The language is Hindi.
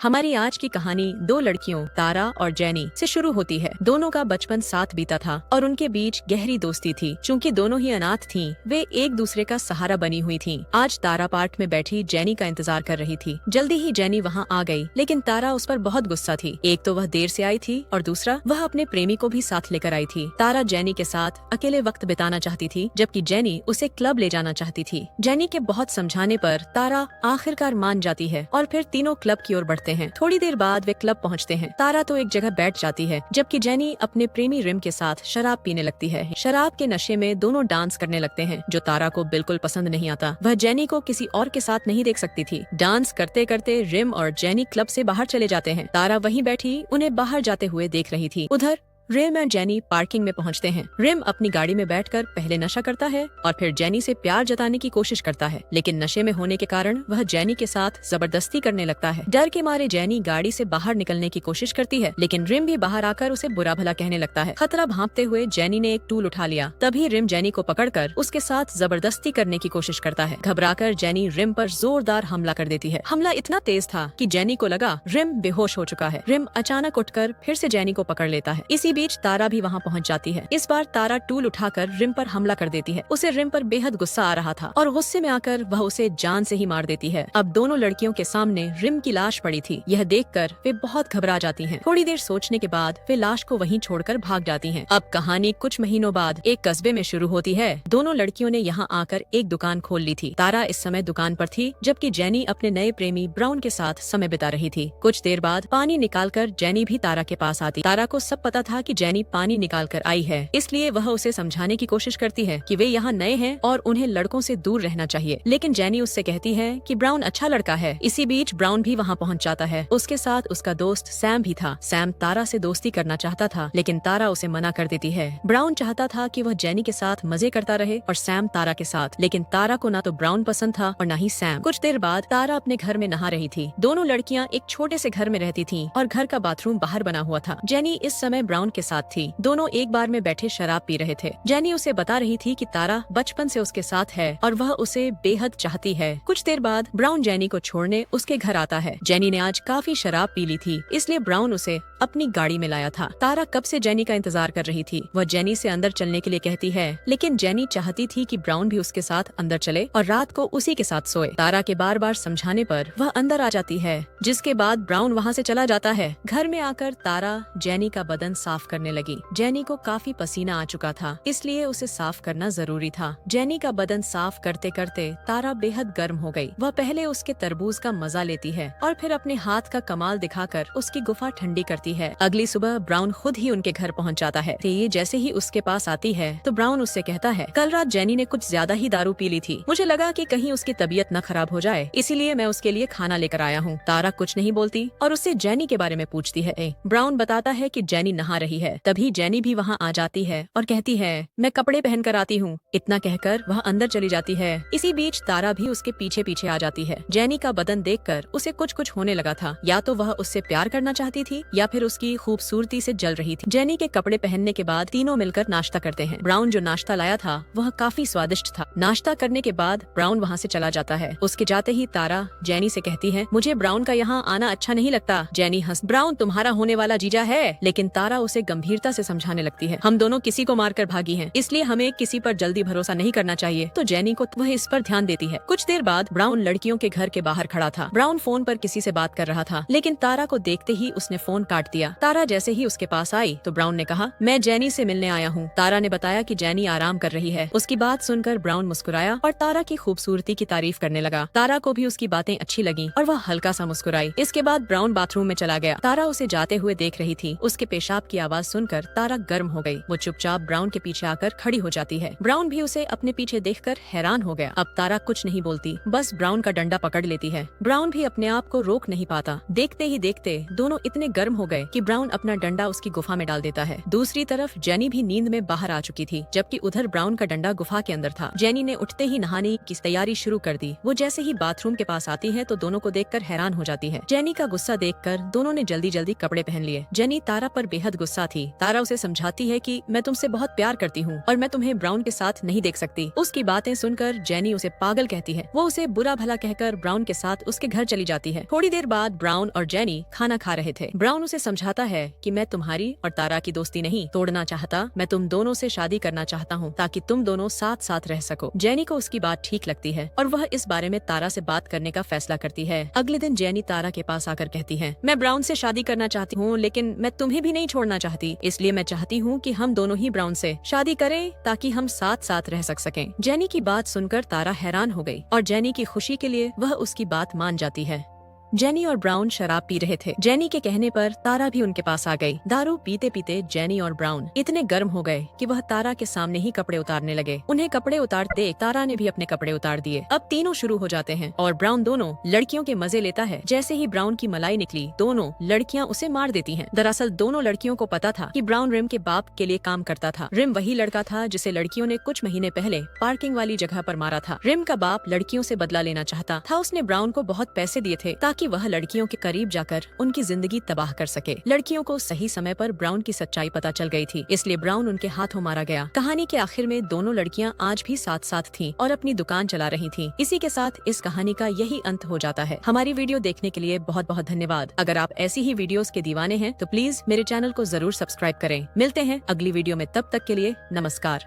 हमारी आज की कहानी दो लड़कियों तारा और जेनी से शुरू होती है। दोनों का बचपन साथ बीता था और उनके बीच गहरी दोस्ती थी। चूंकि दोनों ही अनाथ थीं, वे एक दूसरे का सहारा बनी हुई थीं। आज तारा पार्क में बैठी जेनी का इंतजार कर रही थी। जल्दी ही जेनी वहाँ आ गई, लेकिन तारा उस पर बहुत गुस्सा थी। एक तो वह देर से आई थी और दूसरा वह अपने प्रेमी को भी साथ लेकर आई थी। तारा जेनी के साथ अकेले वक्त बिताना चाहती थी, जबकि जेनी उसे क्लब ले जाना चाहती थी। जेनी के बहुत समझाने पर तारा आखिरकार मान जाती है और फिर तीनों क्लब की ओर बढ़ते हैं। थोड़ी देर बाद वे क्लब पहुंचते हैं। तारा तो एक जगह बैठ जाती है, जबकि जेनी अपने प्रेमी रिम के साथ शराब पीने लगती है। शराब के नशे में दोनों डांस करने लगते हैं, जो तारा को बिल्कुल पसंद नहीं आता। वह जेनी को किसी और के साथ नहीं देख सकती थी। डांस करते करते रिम और जेनी क्लब से बाहर चले जाते हैं। तारा वहीं बैठी उन्हें बाहर जाते हुए देख रही थी। उधर रिम और जेनी पार्किंग में पहुंचते हैं। रिम अपनी गाड़ी में बैठकर पहले नशा करता है और फिर जेनी से प्यार जताने की कोशिश करता है, लेकिन नशे में होने के कारण वह जेनी के साथ जबरदस्ती करने लगता है। डर के मारे जेनी गाड़ी से बाहर निकलने की कोशिश करती है, लेकिन रिम भी बाहर आकर उसे बुरा भला कहने लगता है। खतरा भांपते हुए जेनी ने एक टूल उठा लिया। तभी रिम जेनी को पकड़कर उसके साथ जबरदस्ती करने की कोशिश करता है। घबराकर जेनी रिम पर जोरदार हमला कर देती है। हमला इतना तेज था कि जेनी को लगा रिम बेहोश हो चुका है। रिम अचानक उठकर फिर से जेनी को पकड़ लेता है। इसी बीच तारा भी वहाँ पहुँच जाती है। इस बार तारा टूल उठाकर रिम पर हमला कर देती है। उसे रिम पर बेहद गुस्सा आ रहा था और गुस्से में आकर वह उसे जान से ही मार देती है। अब दोनों लड़कियों के सामने रिम की लाश पड़ी थी। यह देखकर वे बहुत घबरा जाती हैं। थोड़ी देर सोचने के बाद वे लाश को वहीं छोड़कर भाग जाती हैं। अब कहानी कुछ महीनों बाद एक कस्बे में शुरू होती है। दोनों लड़कियों ने यहाँ आकर एक दुकान खोल ली थी। तारा इस समय दुकान पर थी, जबकि जेनी अपने नए प्रेमी ब्राउन के साथ समय बिता रही थी। कुछ देर बाद पानी निकालकर जेनी भी तारा के पास आती। तारा को सब पता था कि जेनी पानी निकाल कर आई है, इसलिए वह उसे समझाने की कोशिश करती है कि वे यहाँ नए हैं और उन्हें लड़कों से दूर रहना चाहिए। लेकिन जेनी उससे कहती है कि ब्राउन अच्छा लड़का है। इसी बीच ब्राउन भी वहाँ पहुँच जाता है। उसके साथ उसका दोस्त सैम भी था। सैम तारा से दोस्ती करना चाहता था, लेकिन तारा उसे मना कर देती है। ब्राउन चाहता था कि वह जेनी के साथ मजे करता रहे और सैम तारा के साथ, लेकिन तारा को ना तो ब्राउन पसंद था और न ही सैम। कुछ देर बाद तारा अपने घर में नहा रही थी। दोनों लड़कियाँ एक छोटे से घर में रहती थीं और घर का बाथरूम बाहर बना हुआ था। जेनी इस समय ब्राउन के साथ थी। दोनों एक बार में बैठे शराब पी रहे थे। जेनी उसे बता रही थी कि तारा बचपन से उसके साथ है और वह उसे बेहद चाहती है। कुछ देर बाद ब्राउन जेनी को छोड़ने उसके घर आता है। जेनी ने आज काफी शराब पी ली थी, इसलिए ब्राउन उसे अपनी गाड़ी में लाया था। तारा कब से जेनी का इंतजार कर रही थी। वह जेनी से अंदर चलने के लिए कहती है, लेकिन जेनी चाहती थी कि ब्राउन भी उसके साथ अंदर चले और रात को उसी के साथ सोए। तारा के बार बार समझाने पर वह अंदर आ जाती है, जिसके बाद ब्राउन वहाँ से चला जाता है। घर में आकर तारा जेनी का बदन साफ करने लगी। जेनी को काफी पसीना आ चुका था, इसलिए उसे साफ करना जरूरी था। जेनी का बदन साफ करते करते तारा बेहद गर्म हो गई। वह पहले उसके तरबूज का मजा लेती है और फिर अपने हाथ का कमाल दिखाकर उसकी गुफा ठंडी करती है। अगली सुबह ब्राउन खुद ही उनके घर पहुंच जाता है। ये जैसे ही उसके पास आती है तो ब्राउन उससे कहता है, कल रात जेनी ने कुछ ज्यादा ही दारू पी ली थी। मुझे लगा कि कहीं उसकी तबीयत न खराब हो जाए, इसीलिए मैं उसके लिए खाना लेकर आया हूँ। तारा कुछ नहीं बोलती और उससे जेनी के बारे में पूछती है। ब्राउन बताता है कि जेनी नहा रही है। तभी जेनी भी वहाँ आ जाती है और कहती है, मैं कपड़े पहन कर आती हूँ। इतना कहकर वह अंदर चली जाती है। इसी बीच तारा भी उसके पीछे पीछे आ जाती है। जेनी का बदन देखकर उसे कुछ कुछ होने लगा था। या तो वह उससे प्यार करना चाहती थी या फिर उसकी खूबसूरती से जल रही थी। जेनी के कपड़े पहनने के बाद तीनों मिलकर नाश्ता करते हैं। ब्राउन जो नाश्ता लाया था वह काफी स्वादिष्ट था। नाश्ता करने के बाद ब्राउन वहाँ से चला जाता है। उसके जाते ही तारा जेनी से कहती है, मुझे ब्राउन का यहाँ आना अच्छा नहीं लगता। जेनी हंस, ब्राउन तुम्हारा होने वाला जीजा है। लेकिन तारा उसे गंभीरता से समझाने लगती है, हम दोनों किसी को मारकर भागी हैं, इसलिए हमें किसी पर जल्दी भरोसा नहीं करना चाहिए। तो जेनी को वह इस पर ध्यान देती है। कुछ देर बाद ब्राउन लड़कियों के घर के बाहर खड़ा था। ब्राउन फोन पर किसी से बात कर रहा था, लेकिन तारा को देखते ही उसने फोन काट दिया। तारा जैसे ही उसके पास आई तो ब्राउन ने कहा, मैं जेनी से मिलने आया हूँ। तारा ने बताया कि जेनी आराम कर रही है। उसकी बात सुनकर ब्राउन मुस्कुराया और तारा की खूबसूरती की तारीफ करने लगा। तारा को भी उसकी बातें अच्छी लगी और वह हल्का सा मुस्कुराई। इसके बाद ब्राउन बाथरूम में चला गया। तारा उसे जाते हुए देख रही थी। उसके पेशाब की आवाज सुनकर तारा गर्म हो गई। वो चुपचाप ब्राउन के पीछे आकर खड़ी हो जाती है। ब्राउन भी उसे अपने पीछे देखकर हैरान हो गया। अब तारा कुछ नहीं बोलती, बस ब्राउन का डंडा पकड़ लेती है। ब्राउन भी अपने आप को रोक नहीं पाता। देखते ही देखते दोनों इतने गर्म हो गए कि ब्राउन अपना डंडा उसकी गुफा में डाल देता है। दूसरी तरफ जेनी भी नींद में बाहर आ चुकी थी, जबकि उधर ब्राउन का डंडा गुफा के अंदर था। जेनी ने उठते ही नहाने की तैयारी शुरू कर दी। वो जैसे ही बाथरूम के पास आती है तो दोनों को देखकर हैरान हो जाती है। जेनी का गुस्सा देखकर दोनों ने जल्दी जल्दी कपड़े पहन लिए। जेनी तारा पर बेहद गुस्सा गुस्सा थी। तारा उसे समझाती है कि मैं तुमसे बहुत प्यार करती हूँ और मैं तुम्हें ब्राउन के साथ नहीं देख सकती। उसकी बातें सुनकर जेनी उसे पागल कहती है। वो उसे बुरा भला कहकर ब्राउन के साथ उसके घर चली जाती है। थोड़ी देर बाद ब्राउन और जेनी खाना खा रहे थे। ब्राउन उसे समझाता है कि मैं तुम्हारी और तारा की दोस्ती नहीं तोड़ना चाहता, मैं तुम दोनों से शादी करना चाहता हूँ ताकि तुम दोनों साथ साथ रह सको। जेनी को उसकी बात ठीक लगती है और वह इस बारे में तारा से बात करने का फैसला करती है। अगले दिन जेनी तारा के पास आकर कहती है, मैं ब्राउन से शादी करना चाहती हूँ, लेकिन मैं तुम्हें भी नहीं छोड़ना चाहती, इसलिए मैं चाहती हूँ कि हम दोनों ही ब्राउन से शादी करें ताकि हम साथ साथ रह सकें। जेनी की बात सुनकर तारा हैरान हो गई और जेनी की खुशी के लिए वह उसकी बात मान जाती है। जेनी और ब्राउन शराब पी रहे थे। जेनी के कहने पर तारा भी उनके पास आ गई। दारू पीते पीते जेनी और ब्राउन इतने गर्म हो गए कि वह तारा के सामने ही कपड़े उतारने लगे। उन्हें कपड़े उतारते देख तारा ने भी अपने कपड़े उतार दिए। अब तीनों शुरू हो जाते हैं और ब्राउन दोनों लड़कियों के मजे लेता है। जैसे ही ब्राउन की मलाई निकली, दोनों लड़कियां उसे मार देती हैं। दरअसल दोनों लड़कियों को पता था कि ब्राउन रिम के बाप के लिए काम करता था। रिम वही लड़का था जिसे लड़कियों ने कुछ महीने पहले पार्किंग वाली जगह पर मारा था। रिम का बाप लड़कियों से बदला लेना चाहता था। उसने ब्राउन को बहुत पैसे दिए थे ताकि वह लड़कियों के करीब जाकर उनकी जिंदगी तबाह कर सके। लड़कियों को सही समय पर ब्राउन की सच्चाई पता चल गई थी, इसलिए ब्राउन उनके हाथों मारा गया। कहानी के आखिर में दोनों लड़कियां आज भी साथ साथ थीं और अपनी दुकान चला रही थीं। इसी के साथ इस कहानी का यही अंत हो जाता है। हमारी वीडियो देखने के लिए बहुत बहुत धन्यवाद। अगर आप ऐसी ही वीडियोस के दीवाने हैं तो प्लीज मेरे चैनल को जरूर सब्सक्राइब करें। मिलते हैं अगली वीडियो में, तब तक के लिए नमस्कार।